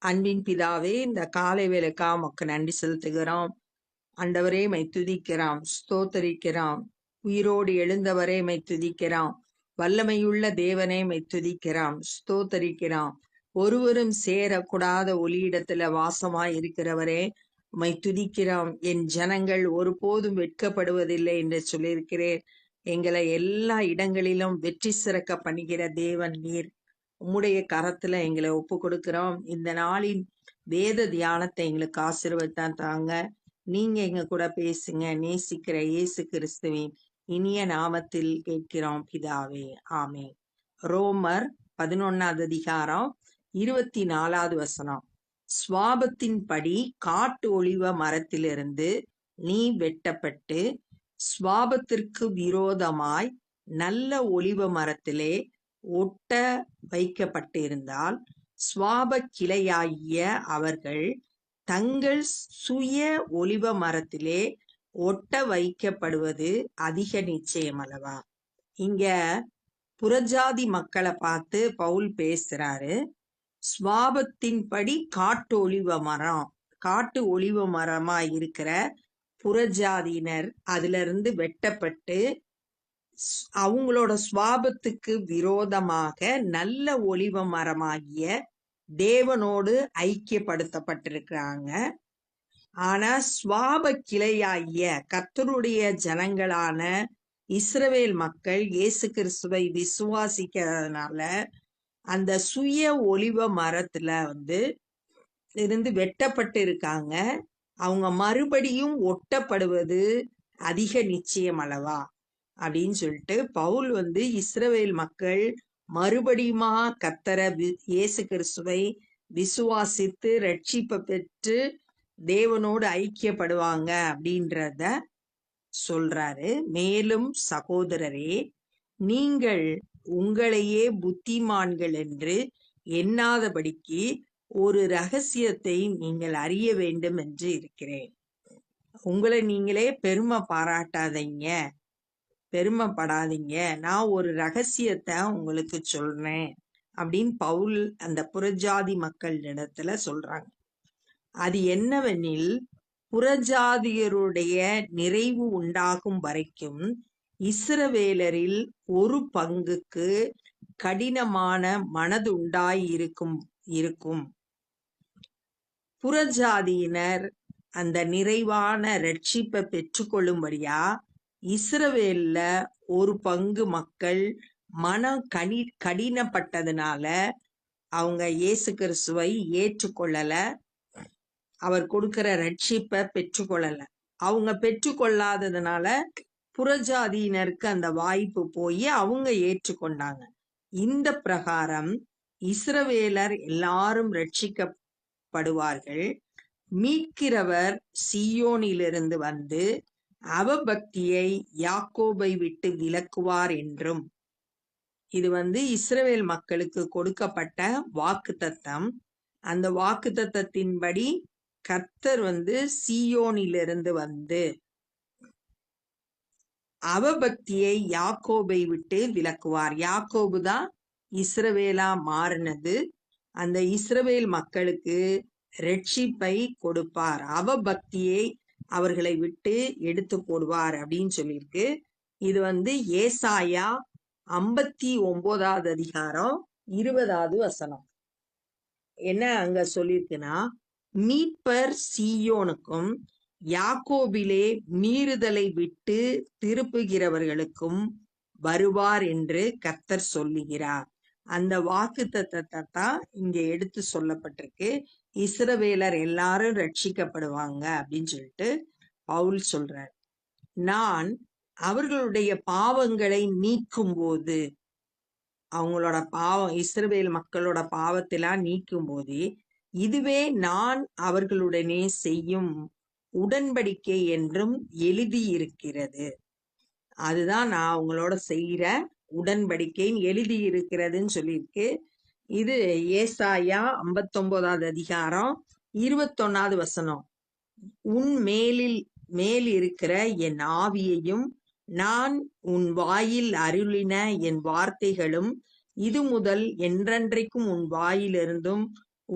அன்பின் பிதாவே, இந்த காலை வேளைக்கா உமக்கு நன்றி செலுத்துகிறோம். ஆண்டவரே மை துதிக்கிறோம், ஸ்தோத்தரிக்கிறோம். உயிரோடு எழுந்தவரே மை துதிக்கிறோம். வல்லமையுள்ள தேவனே மை துதிக்கிறோம், ஸ்தோத்தரிக்கிறோம். ஒருவரும் சேரக்கூடாத ஒளியிடத்துல வாசமாய் இருக்கிறவரே உம்மை துதிக்கிறோம். என் ஜனங்கள் ஒருபோதும் வெட்கப்படுவதில்லை என்று சொல்லியிருக்கிறேன். எங்களை எல்லா இடங்களிலும் வெற்றி சிறக்க பண்ணுகிற தேவன் நீர். உம்முடைய கரத்துல எங்களை ஒப்பு கொடுக்கிறோம். இந்த நாளின் வேத தியானத்தை எங்களுக்கு ஆசீர்வதித்தான் தாங்க. நீங்க எங்க கூட பேசுங்க. நேசிக்கிற இயேசு கிறிஸ்துவின் இனிய நாமத்தில் கேட்கிறோம் பிதாவே, ஆமென். ரோமர் 11வது அதிகாரம் 24வது வசனம். சுவாபத்தின்படி காட்டு ஒலிவ மரத்திலிருந்து நீ வெட்டப்பட்டு சுவாபத்திற்கு விரோதமாய் நல்ல ஒலிவ மரத்திலே ஒட்ட வைக்கப்பட்டிருந்தால் சுவாப கிளையாகிய அவர்கள் தங்கள் சுய ஒலிவ மரத்திலே ஒட்ட வைக்கப்படுவது அதிக நிச்சயமல்லவா? இங்க புறஜாதி மக்களை பார்த்து பவுல் பேசுறாரு. சுவாபத்தின்படி காட்டு ஒலிவ மரமா இருக்கிற புறஜாதியினர் அதுல இருந்து வெட்டப்பட்டு அவங்களோட சுவாபத்துக்கு விரோதமாக நல்ல ஒலிவ மரமாகிய தேவனோடு ஐக்கியப்படுத்தப்பட்டிருக்கிறாங்க. ஆனா சுவாப கிளையாகிய கர்த்தருடைய ஜனங்களான இஸ்ரவேல் மக்கள் இயேசு கிறிஸ்துவை விசுவாசிக்கிறதுனால அந்த சுய ஒலிவ மரத்துல இருந்து வெட்டப்பட்டு இருக்காங்க. அவங்க மறுபடியும் ஒட்டப்படுவது அதிக நிச்சயம் அல்லவா அப்படின்னு சொல்லிட்டு பவுல் இஸ்ரவேல் மக்கள் மறுபடியுமா கர்த்தரை இயேசு கிறிஸ்துவை விசுவாசித்து ரட்சிப்பை பெற்று தேவனோடு ஐக்கியப்படுவாங்க அப்படின்றத சொல்றாரு. மேலும் சகோதரரே, நீங்கள் உங்களையே புத்திமான்கள் என்று எண்ணாதபடிக்கு ஒரு ரகசியத்தை நீங்கள் அறிய வேண்டும் என்று இருக்கிறேன். உங்களை நீங்களே பெருமைப்படாதீங்க. நான் ஒரு ரகசியத்தை உங்களுக்கு சொல்றேன் அப்படின்னு பவுல் அந்த புறஜாதி மக்களிடத்துல சொல்றாங்க. அது என்னவெனில், புறஜாதியருடைய நிறைவு உண்டாகும் வரைக்கும் இஸ்ரவேலரில் ஒரு பங்குக்கு கடினமான மனது இருக்கும். புறஜாதியினர் அந்த நிறைவான ரட்சிப்பை பெற்றுக்கொள்ளும்படியா இஸ்ரவேல்ல ஒரு பங்கு மக்கள் மனம் கடினப்பட்டதுனால அவங்க இயேசு கிறிஸ்துவை ஏற்றுக்கொள்ளல. அவர் கொடுக்கிற ரட்சிப்பை பெற்றுக்கொள்ளல. அவங்க பெற்றுக்கொள்ளாததுனால புறஜாதியினருக்கு அந்த வாய்ப்பு போய் அவங்க ஏற்றுக்கொண்டாங்க. இந்த பிரகாரம் இஸ்ரவேலர் எல்லாரும் ரட்சிக்கப்படுவார்கள். மீட்கிறவர் சீயோனிலிருந்து வந்து அவபக்தியை யாக்கோபை விட்டு விலக்குவார் என்றும். இது இஸ்ரவேல் மக்களுக்கு கொடுக்கப்பட்ட வாக்குத்தத்தம். அந்த வாக்குத்தத்தத்தின்படி கர்த்தர் சீயோனிலிருந்து வந்து அவபக்தியை யாக்கோபை விட்டு விலக்குவார். யாக்கோபு தான் இஸ்ரவேலா மாறினது. அந்த இஸ்ரவேல் மக்களுக்கு ரட்சிப்பை கொடுப்பார், அவபக்தியை அவர்களை விட்டு எடுத்து போடுவார் அப்படின்னு சொல்லியிருக்கு. இது ஏசாயா 59வது அதிகாரம் 20வது வசனம். என்ன அங்க சொல்லியிருக்குன்னா, மீட்பர் சீயோனுக்கும் யாக்கோபிலே மீறுதலை விட்டு திருப்புகிறவர்களுக்கும் வருவார் என்று கர்த்தர் சொல்லுகிறார். அந்த வாக்குத்தத்தத்தை தான் இங்க எடுத்து சொல்லப்பட்டிருக்கு. இஸ்ரவேலர் எல்லாரும் ரட்சிக்கப்படுவாங்க அப்படின்னு சொல்லிட்டு பவுல் சொல்றார். நான் அவர்களுடைய பாவங்களை நீக்கும் போது, அவங்களோட பாவம் இஸ்ரவேல் மக்களோட பாவத்தெல்லாம் நீக்கும் போது, இதுவே நான் அவர்களுடனே செய்யும் உடன்படிக்கை என்றும் எழுதியிருக்கிறது. அதுதான் நான் அவங்களோட செய்யற உடன்படிக்கைன்னு எழுதியிருக்கிறதுன்னு சொல்லியிருக்கு. இது ஏசாயா 59வது அதிகாரம் 21வது வசனம். உன் மேல் இருக்கிற என் ஆவியையும் நான் உன் வாயில் அருளின என் வார்த்தைகளும் இது முதல் என்றென்றைக்கும் உன் வாயிலிருந்தும்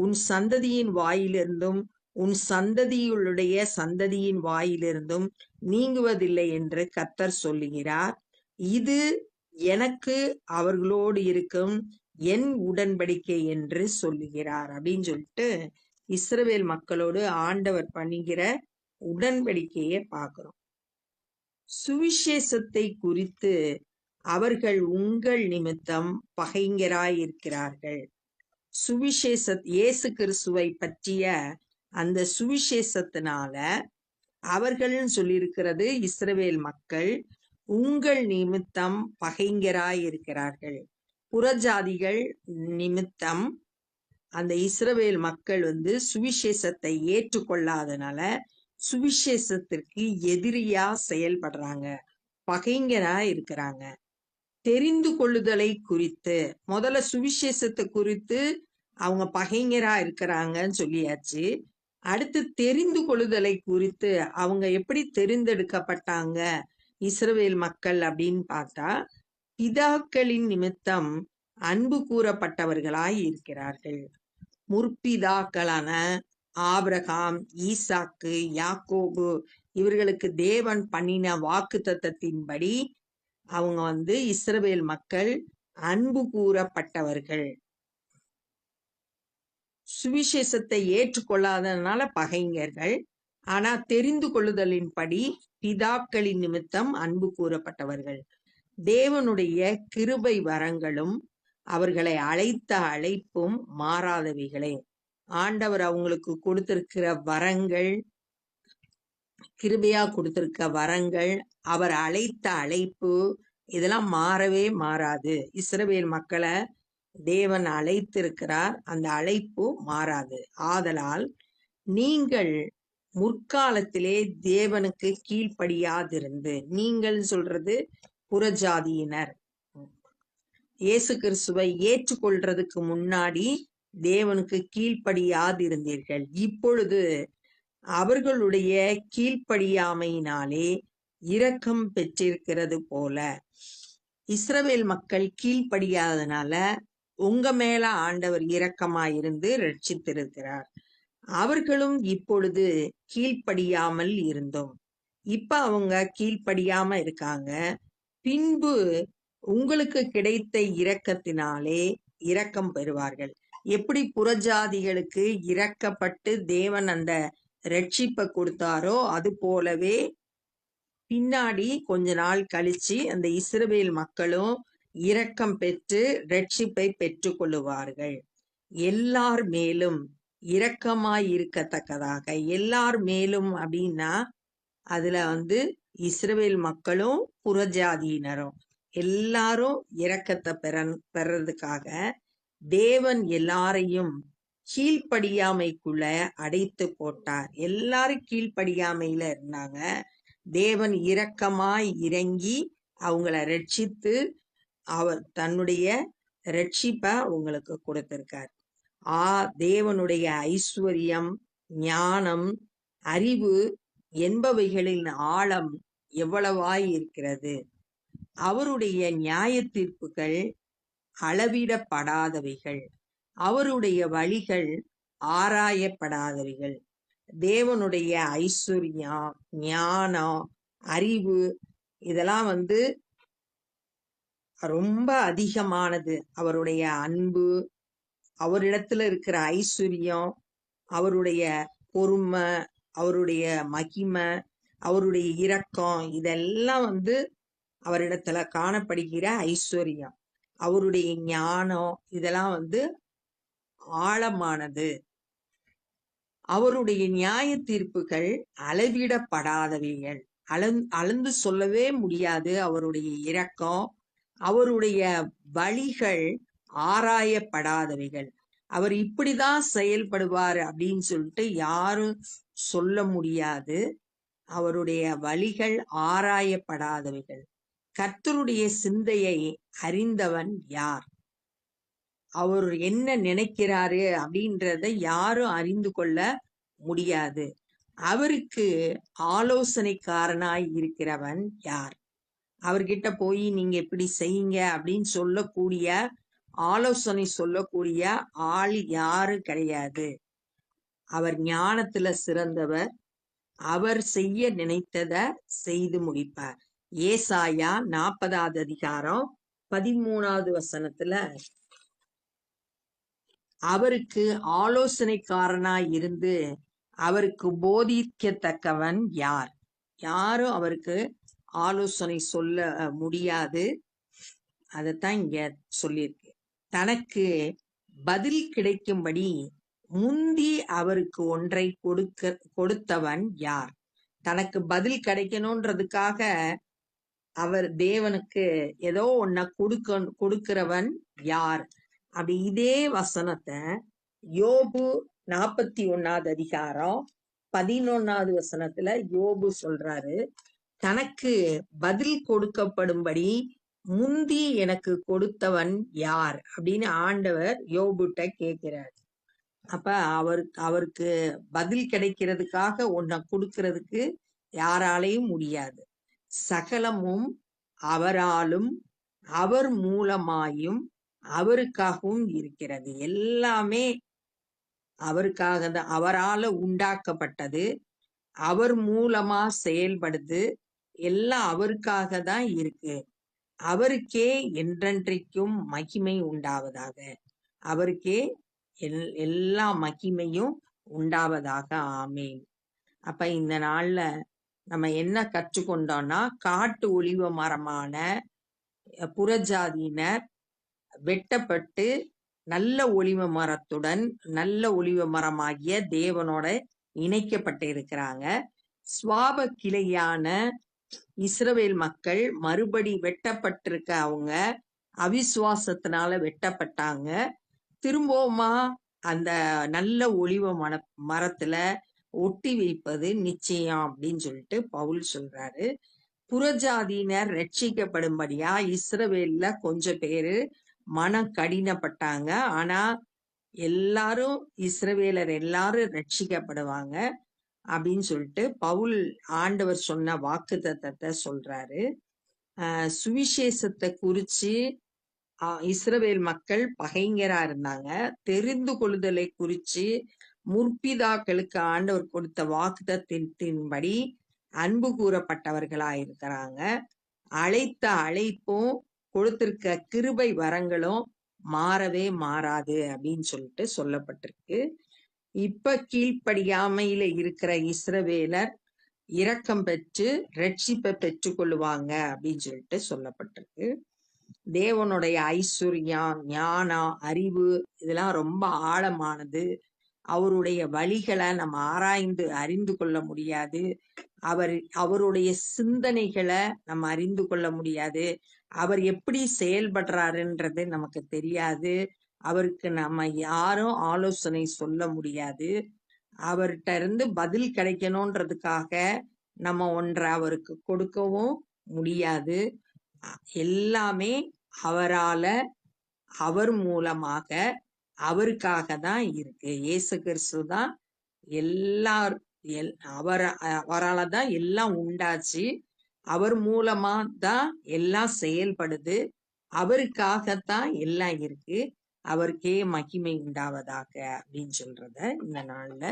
உன் சந்ததியின் வாயிலிருந்தும் உன் சந்ததியுடைய சந்ததியின் வாயிலிருந்தும் நீங்குவதில்லை என்று கர்த்தர் சொல்லுகிறார். இது எனக்கு அவர்களோடு இருக்கும் என் உடன்படிக்கை என்று சொல்லுகிறார் அப்படின்னு சொல்லிட்டு இஸ்ரவேல் மக்களோடு ஆண்டவர் பண்ணுகிற உடன்படிக்கையை பார்க்கிறோம். சுவிசேஷத்தை குறித்து அவர்கள் உங்கள் நிமித்தம் பகைஞராயிருக்கிறார்கள். இயேசு கிறிஸ்துவை பற்றிய அந்த சுவிசேஷத்தினால அவர்கள்னு சொல்லியிருக்கிறது இஸ்ரவேல் மக்கள் உங்கள் நிமித்தம் பகைஞராயிருக்கிறார்கள். புறஜாதிகள் நிமித்தம் அந்த இஸ்ரவேல் மக்கள் சுவிசேஷத்தை ஏற்றுக்கொள்ளாதனால சுவிசேஷத்திற்கு எதிரியா செயல்படுறாங்க, பகைஞரா இருக்கிறாங்க. தெரிந்து கொள்ளுதலை குறித்து முதல்ல சுவிசேஷத்தை குறித்து அவங்க பகைஞரா இருக்கிறாங்கன்னு சொல்லியாச்சு. அடுத்து தெரிந்து கொள்ளுதலை குறித்து அவங்க எப்படி தெரிந்தெடுக்கப்பட்டாங்க இஸ்ரவேல் மக்கள் அப்படின்னு பார்த்தா, பிதாக்களின் நிமித்தம் அன்பு கூறப்பட்டவர்களாய் இருக்கிறார்கள். முற்பிதாக்களான ஆபிரகாம், ஈசாக்கு, யாக்கோபு இவர்களுக்கு தேவன் பண்ணின வாக்குத்தத்தத்தின்படி அவங்க இஸ்ரவேல் மக்கள் அன்பு கூறப்பட்டவர்கள். சுவிசேஷத்தை ஏற்றுக்கொள்ளாதனால பகைஞர்கள். ஆனா தெரிந்து கொள்ளுதலின்படி பிதாக்களின் நிமித்தம் அன்பு கூறப்பட்டவர்கள். தேவனுடைய கிருபை வரங்களும் அவர்களை அழைத்த அழைப்பும் மாறாதவைகளே. ஆண்டவர் அவங்களுக்கு கொடுத்திருக்கிற வரங்கள், கிருபையா கொடுத்திருக்க வரங்கள், அவர் அழைத்த அழைப்பு இதெல்லாம் மாறவே மாறாது. இஸ்ரவேல் மக்களை தேவன் அழைத்திருக்கிறார், அந்த அழைப்பு மாறாது. ஆதலால் நீங்கள் முற்காலத்திலே தேவனுக்கு கீழ்ப்படியாதிருந்து, நீங்கள் சொல்றது புறஜாதியினர், இயேசு கிறிஸ்துவை ஏற்றுக்கொள்றதுக்கு முன்னாடி தேவனுக்கு கீழ்ப்படியாதிருந்தீர்கள். இப்பொழுது அவர்களுடைய கீழ்ப்படியாமையினாலே இரக்கம் பெற்றிருக்கிறது போல இஸ்ரவேல் மக்கள் கீழ்ப்படியாதனால உங்க மேல ஆண்டவர் இரக்கமாயிருந்து ரட்சித்திருக்கிறார். அவர்களும் இப்பொழுது கீழ்ப்படியாமல் இருந்தோம், இப்ப அவங்க கீழ்ப்படியாம இருக்காங்க. பின்பு உங்களுக்கு கிடைத்த இரக்கத்தினாலே இரக்கம் பெறுவார்கள். எப்படி புறஜாதிகளுக்கு இரக்கப்பட்டு தேவன் அந்த ரட்சிப்பை கொடுத்தாரோ அது போலவே பின்னாடி கொஞ்ச நாள் கழிச்சு அந்த இஸ்ரவேல் மக்களும் இரக்கம் பெற்று ரட்சிப்பை பெற்று கொள்ளுவார்கள். எல்லார் மேலும் இரக்கமாய் இருக்கத்தக்கதாக. எல்லார் மேலும் அப்படின்னா அதுல இஸ்ரவேல் மக்களும் புறஜாதியினரும் எல்லாரும் இரக்கத்தை பெறதுக்காக தேவன் எல்லாரையும் கீழ்ப்படியாமைக்குள்ள அடைத்து போட்டார். எல்லாரும் கீழ்ப்படியாமையில இருந்தாங்க. தேவன் இரக்கமாய் இறங்கி அவங்கள ரட்சித்து அவர் தன்னுடைய ரட்சிப்பை அவங்களுக்கு கொடுத்திருக்கார். தேவனுடைய ஐஸ்வர்யம், ஞானம், அறிவு என்பவைகளின் ஆழம் எவ்வளவாய் இருக்கிறது. அவருடைய நியாய தீர்ப்புகள் அளவிடப்படாதவைகள், அவருடைய வழிகள் ஆராயப்படாதவைகள். தேவனுடைய ஐஸ்வர்யம், ஞானம், அறிவு இதெல்லாம் ரொம்ப அதிகமானது. அவருடைய அன்பு, அவரிடத்துல இருக்கிற ஐஸ்வர்யம், அவருடைய பொறுமை, அவருடைய மகிமை, அவருடைய இரக்கம் இதெல்லாம் அவரிடத்துல காணப்படுகிற ஐஸ்வர்யம். அவருடைய ஞானம் இதெல்லாம் ஆழமானது. அவருடைய நியாய தீர்ப்புகள் அளவிடப்படாதவைகள், அளந்து சொல்லவே முடியாது. அவருடைய இரக்கம், அவருடைய வழிகள் ஆராயப்படாதவைகள். அவர் இப்படிதான் செயல்படுவார் அப்படின்னு சொல்லிட்டு யாரும் சொல்ல முடியாது. அவருடைய வழிகள் ஆராயப்படாதவைகள். கர்த்தருடைய சிந்தையை அறிந்தவன் யார்? அவர் என்ன நினைக்கிறாரு அப்படின்றத யாரும் அறிந்து கொள்ள முடியாது. அவருக்கு ஆலோசனைக்காரனாய் இருக்கிறவன் யார்? அவர்கிட்ட போய் நீங்க இப்படி செய்யுங்க அப்படின்னு சொல்லக்கூடிய ஆலோசனை சொல்லக்கூடிய ஆள் யாரும் கிடையாது. அவர் ஞானத்துல சிறந்தவர். அவர் செய்ய நினைத்தத செய்து முடிப்பார். ஏசாயா 40வது அதிகாரம் 13வது வசனத்துல அவருக்கு ஆலோசனைக்காரனாய் இருந்து அவருக்கு போதிக்கத்தக்கவன் யார்? யாரும் அவருக்கு ஆலோசனை சொல்ல முடியாது. அதத்தான் இங்க சொல்லியிருக்கு. தனக்கு பதில் கிடைக்கும்படி முந்தி அவருக்கு ஒன்றை கொடுத்தவன் யார்? தனக்கு பதில் கிடைக்கணும்ன்றதுக்காக அவர் தேவனுக்கு ஏதோ ஒன்ன கொடுக்கிறவன் யார்? அப்படி இதே வசனத்தை யோபு 41வது அதிகாரம் 11வது வசனத்துல யோபு சொல்றாரு, தனக்கு பதில் கொடுக்கப்படும்படி முந்தி எனக்கு கொடுத்தவன் யார் அப்படின்னு ஆண்டவர் யோபுட்ட கேட்கிறார். அப்ப அவருக்கு பதில் கிடைக்கிறதுக்காக ஒன்ன கொடுக்கறதுக்கு யாராலையும் முடியாது. சகலமும் அவராலும் அவர் மூலமாயும் அவருக்காகவும் இருக்கிறது. எல்லாமே அவருக்காக தான், அவரால உண்டாக்கப்பட்டது, அவர் மூலமா செயல்படுது, எல்லாம் அவருக்காக தான் இருக்கு. அவருக்கே என்றென்றைக்கும் மகிமை உண்டாவதாக. அவருக்கே எல்லா மகிமையும் உண்டாவதாக. ஆமேன். அப்ப இந்த நாள்ல நம்ம என்ன கற்றுக்கொண்டோம்னா, காட்டு ஒலிவ மரமான புறஜாதியினர் வெட்டப்பட்டு நல்ல ஒலிவ மரத்துடன் நல்ல ஒலிவ மரமாகிய தேவனோட இணைக்கப்பட்டு இருக்கிறாங்க. சுவாப கிளையான இஸ்ரவேல் மக்கள் மறுபடி வெட்டப்பட்டிருக்க அவங்க அவிசுவாசத்தினால வெட்டப்பட்டாங்க. திரும்பவுமா அந்த நல்ல ஒலிவ மரத்துல ஒட்டி வைப்பது நிச்சயம் அப்படின்னு சொல்லிட்டு பவுல் சொல்றாரு. புறஜாதியினர் ரட்சிக்கப்படும்படியா இஸ்ரவேல்ல கொஞ்சம் பேரு மனம் கடினப்பட்டாங்க. ஆனா எல்லாரும் இஸ்ரவேலர் எல்லாரும் ரட்சிக்கப்படுவாங்க அப்படின்னு சொல்லிட்டு பவுல் ஆண்டவர் சொன்ன வாக்குத்தத்தத்தை சொல்றாரு. சுவிசேஷத்தை குறிச்சு இஸ்ரவேல் மக்கள் பகைஞரா இருந்தாங்க. தெரிந்து கொள்ளுதலை குறிச்சு முற்பிதாக்களுக்கு ஆண்டவர் கொடுத்த வாக்குத்தத்தின்படி அன்பு கூறப்பட்டவர்களா இருக்கிறாங்க. அழைத்த அழைப்பும் கொடுத்திருக்க கிருபை வரங்களும் மாறவே மாறாது அப்படின்னு சொல்லிட்டு சொல்லப்பட்டிருக்கு. இப்ப கீழ்ப்படியாமையில இருக்கிற இஸ்ரவேலர் இரக்கம் பெற்று ரட்சிப்பை பெற்று கொள்ளுவாங்க அப்படின்னு சொல்லிட்டு சொல்லப்பட்டிருக்கு. தேவனுடைய ஐஸ்வர்யம், ஞானம், அறிவு இதெல்லாம் ரொம்ப ஆழமானது. அவருடைய வழிகளை நம்ம ஆராய்ந்து அறிந்து கொள்ள முடியாது. அவருடைய சிந்தனைகளை நம்ம அறிந்து கொள்ள முடியாது. அவர் எப்படி செயல்படுறாருன்றது நமக்கு தெரியாது. அவருக்கு நம்ம யாரும் ஆலோசனை சொல்ல முடியாது. அவர்கிட்ட இருந்து பதில் கிடைக்கணும்ன்றதுக்காக நம்ம ஒன்றை அவருக்கு கொடுக்கவும் முடியாது. எல்லாமே அவரால, அவர் மூலமாக, அவருக்காக தான் இருக்கு. இயேசு கிறிஸ்து தான் அவரால தான் எல்லாம் உண்டாச்சு. அவர் மூலமா தான் எல்லாம் செயல்படுது. அவருக்காகத்தான் எல்லாம் இருக்கு. அவருக்கே மகிமை உண்டாவதாக அப்படின்னு சொல்றத இந்த நாள்ல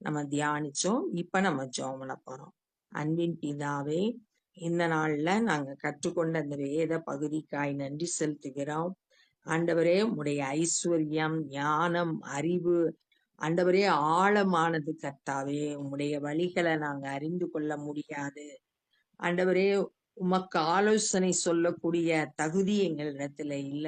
நம்ம தியானிச்சோம். இப்ப நம்ம ஜெபம் பண்ண போறோம். அன்பின் பிதாவே, இந்த நாள்ல நாங்க கற்றுக்கொண்ட இந்த வேத பகுதிக்காய் நன்றி செலுத்துகிறோம். ஆண்டவரே, உம்முடைய ஐஸ்வர்யம், ஞானம், அறிவு ஆண்டவரே ஆழமானது. கர்த்தாவே, உம்முடைய வழிகளை நாங்க அறிந்து கொள்ள முடியாது. ஆண்டவரே, உமக்கு ஆலோசனை சொல்லக்கூடிய தகுதி எங்களிடத்துல இல்ல.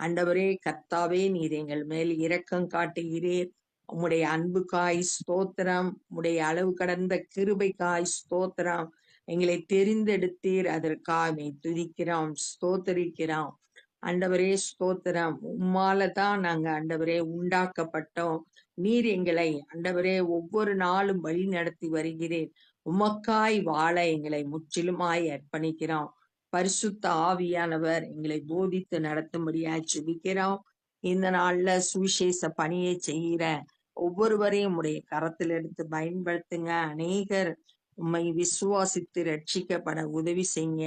ஆண்டவரே கர்த்தாவே, நீர் எங்கள் மேல் இரக்கம் காட்டுகிறீர். உம்முடைய அன்புக்காய் ஸ்தோத்திரம். உம்முடைய அளவு கடந்த கிருபைக்காய் ஸ்தோத்திரம். எங்களை தெரிந்தெடுத்தீர், அதற்காக துதிக்கிறோம், ஸ்தோத்தரிக்கிறோம். ஆண்டவரே ஸ்தோத்திரம். உம்மாலதான் நாங்க ஆண்டவரே உண்டாக்கப்பட்டோம். நீர் எங்களை ஆண்டவரே ஒவ்வொரு நாளும் வழி நடத்தி வருகிறேன். உமக்காய் வாழ எங்களை முற்றிலுமாய் அர்ப்பணிக்கிறோம். பரிசுத்த ஆவியானவர் எங்களை போதித்து நடத்தும்படியாய் ஜெபிக்கிறோம். இந்த நாள்ல சுவிசேஷ பணியை செய்கிற ஒவ்வொருவரையும் உடைய கரத்தில் எடுத்து பயன்படுத்துங்க. அநேகர் உம்மை விசுவாசித்து ரட்சிக்கப்பட உதவி செய்ய.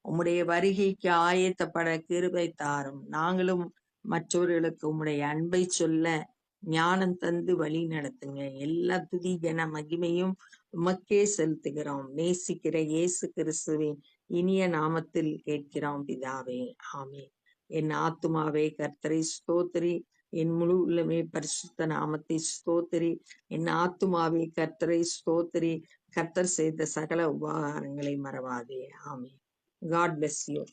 உம்முடைய வருகைக்கு ஆயத்தப்பட கிருபை தாரும். நாங்களும் மற்றவர்களுக்கு உம்முடைய அன்பை சொல்ல ஞானம் தந்து வழி நடத்துங்க. எல்லா துதி கன மகிமையும் உமக்கே செலுத்துகிறோம். நேசிக்கிற இயேசு கிறிஸ்துவின் இனிய நாமத்தில் கேட்கிறோம் பிதாவே. ஆமென். என் ஆத்துமாவே கர்த்தரை ஸ்தோத்திரி, என் முழு உள்ளமே பரிசுத்த நாமத்தை ஸ்தோத்திரி. என் ஆத்துமாவே கர்த்தரை ஸ்தோத்திரி, கர்த்தர் செய்த சகல உபகாரங்களை மறவாதே. ஆமென். God bless you.